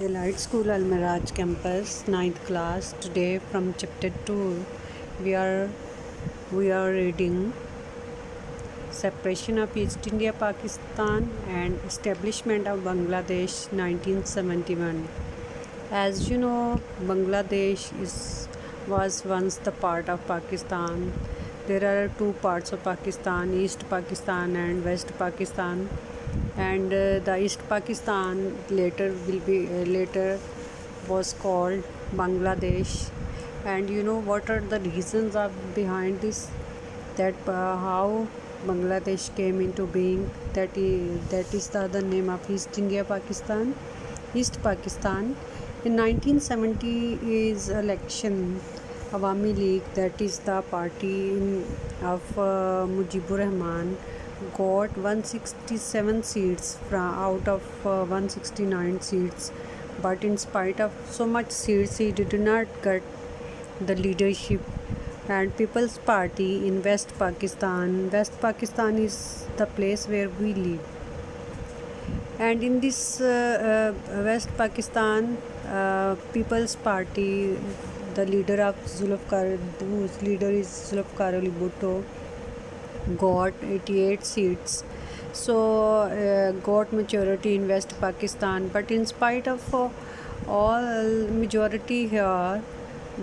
Elite School Al Miraj campus, ninth class. Today from chapter 2, we are reading Separation of East India Pakistan and Establishment of Bangladesh 1971. As you know, Bangladesh was once the part of Pakistan. There are two parts of Pakistan, East Pakistan and West Pakistan. And the East Pakistan later was called Bangladesh. And you know what are the reasons of behind this? That how Bangladesh came into being. That is the other name of East India Pakistan, East Pakistan. In 1970 is election. Awami League, that is the party of Mujibur Rahman, got 167 seats out of 169 seats. But in spite of so much seats, he did not get the leadership. And People's Party in West Pakistan. West Pakistan is the place where we live. And in this West Pakistan, People's Party, the leader of whose leader is Zulfikar Ali Bhutto, got 88 seats. So got majority in West Pakistan. But in spite of all majority here,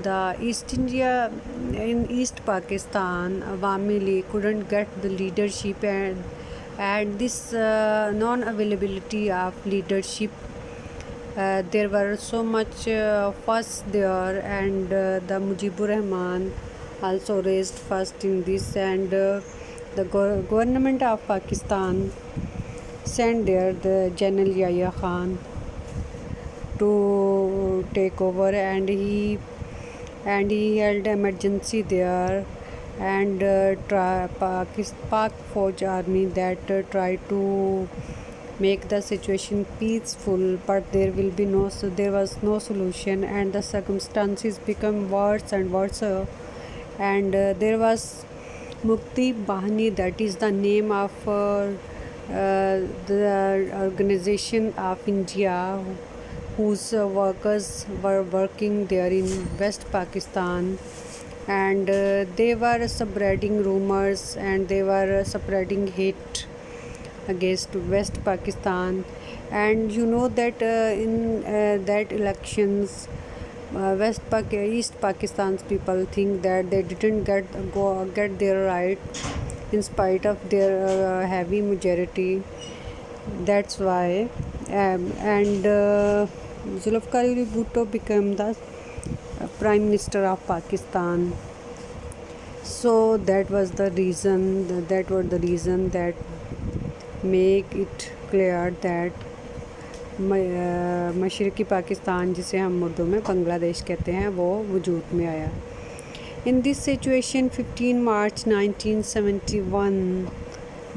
the in East Pakistan, Awami League couldn't get the leadership, and this non-availability of leadership, there were so much fuss there, and the Mujibur Rahman also raised first in this, and the government of Pakistan sent there the General Yahya Khan to take over, and he held emergency there, and Pak Fauj army that tried to make the situation peaceful, but there was no solution, and the circumstances become worse and worse. And there was Mukti Bahani, that is the name of the organization of India, whose workers were working there in West Pakistan, and they were spreading rumors, and they were spreading hate against West Pakistan. And you know that in that elections, East Pakistan's people think that they didn't get their right in spite of their heavy majority. That's why, and Zulfikar Ali Bhutto became the Prime Minister of Pakistan. So that was the reason. That was the reason that make it clear that मशरक़ी Pakistan, जिसे हम उर्दू में बांग्लादेश कहते हैं, वो वजूद में आया. In this situation, 15 March 1971,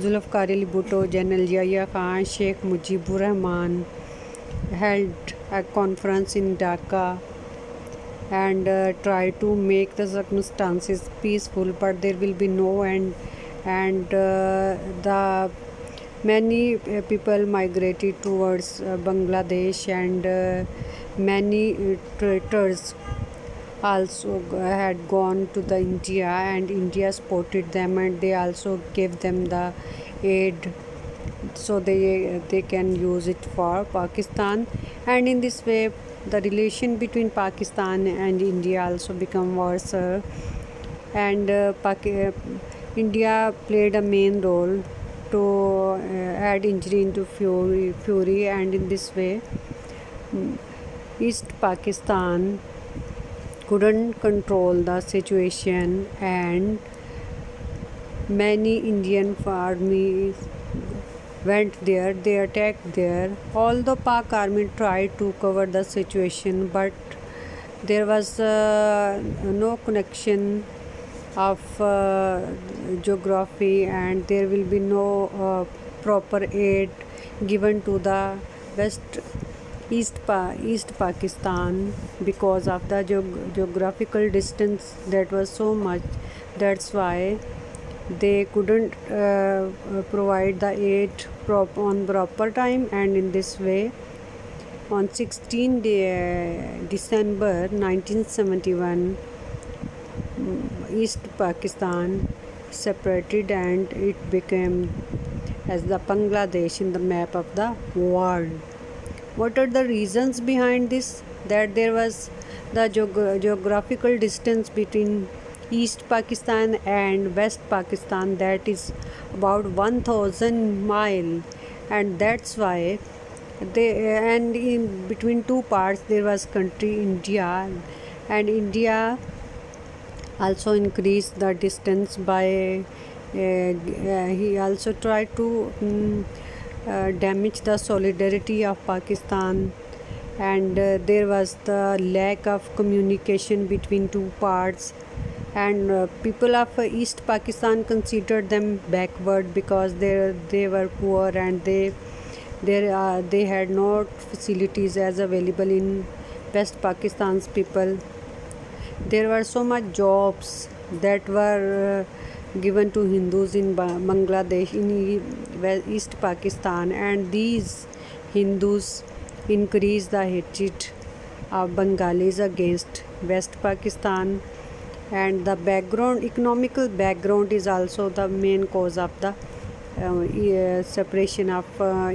Zulfikar Ali Bhutto, General Yahya Khan, Sheikh Mujibur Rahman held a conference in Dhaka and tried to make the circumstances peaceful, but there will be no end, and the many people migrated towards Bangladesh, and many traitors also had gone to the India, and India supported them, and they also gave them the aid so they can use it for Pakistan. And in this way, the relation between Pakistan and India also become worse, and India played a main role to add injury into fury, and in this way, East Pakistan couldn't control the situation, and many Indian armies went there. They attacked there. Although Pak army tried to cover the situation, but there was no connection of geography, and there will be no proper aid given to the East Pakistan because of the geographical distance that was so much. That's why they couldn't provide the aid on proper time, and in this way On 16 December 1971, East Pakistan separated and it became as the Bangladesh in the map of the world. What are the reasons behind this? That there was the geographical distance between East Pakistan and West Pakistan, that is about 1000 mile, and that's why and in between two parts there was country India, and India also increased the distance by he also tried to damage the solidarity of Pakistan, and there was the lack of communication between two parts, and people of East Pakistan considered them backward because they were poor, and they had no facilities as available in West Pakistan's people. There were so much jobs that were given to Hindus in Bangladesh, in East Pakistan, and these Hindus increased the hatred of Bengalis against West Pakistan, and the economical background is also the main cause of the separation of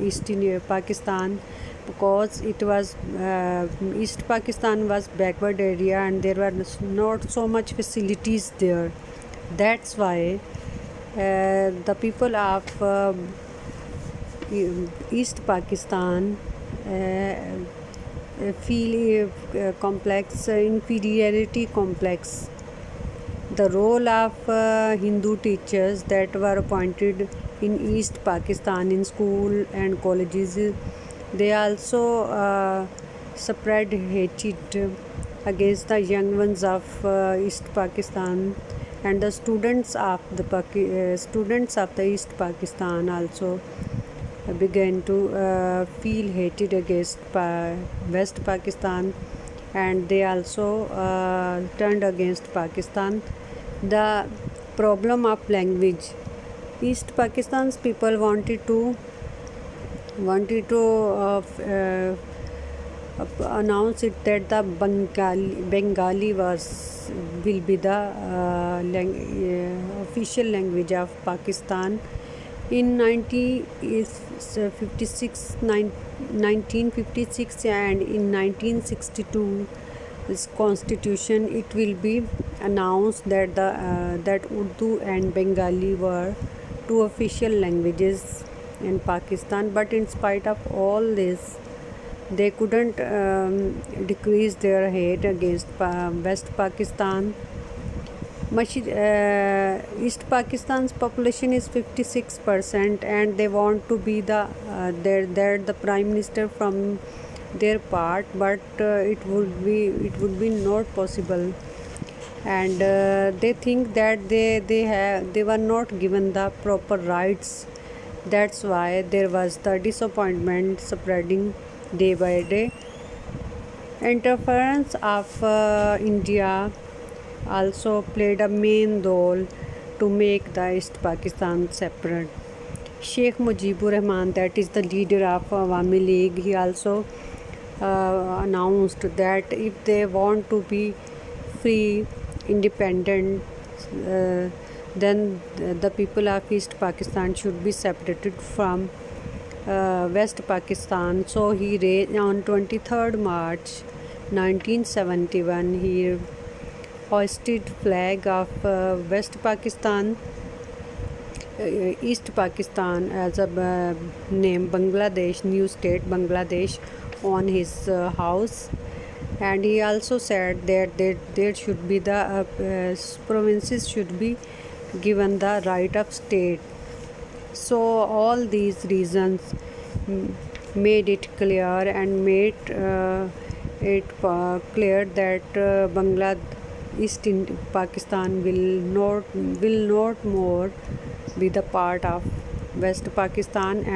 Eastern Pakistan, because it was East Pakistan was backward area and there were not so much facilities there. That's why the people of East Pakistan feel complex inferiority complex. The role of Hindu teachers that were appointed in East Pakistan in school and colleges, they also spread hatred against the young ones of East Pakistan, and the students of the East Pakistan also began to feel hated against West Pakistan, and they also turned against Pakistan. The problem of language. East Pakistan's people wanted to announce it that the Bengali will be the official language of Pakistan. In 1956 and in 1962 this constitution, it will be announced that that Urdu and Bengali were two official languages in Pakistan. But in spite of all this, they couldn't decrease their hate against West Pakistan. East Pakistan's population is 56%, and they want to be the prime minister from their part, but it would be not possible, and they think that they were not given the proper rights. That's why there was the disappointment spreading day by day. Interference of India also played a main role to make the East Pakistan separate. Sheikh Mujibur Rahman, that is the leader of Awami League, he also announced that if they want to be free, independent, then the people of East Pakistan should be separated from West Pakistan. So he on 23rd March 1971 he hoisted flag of West Pakistan, East Pakistan as a name Bangladesh, new state Bangladesh, on his house, and he also said that there should be the provinces should be given the right of state. So all these reasons made it clear and made it clear that East Pakistan will not more be the part of West Pakistan, and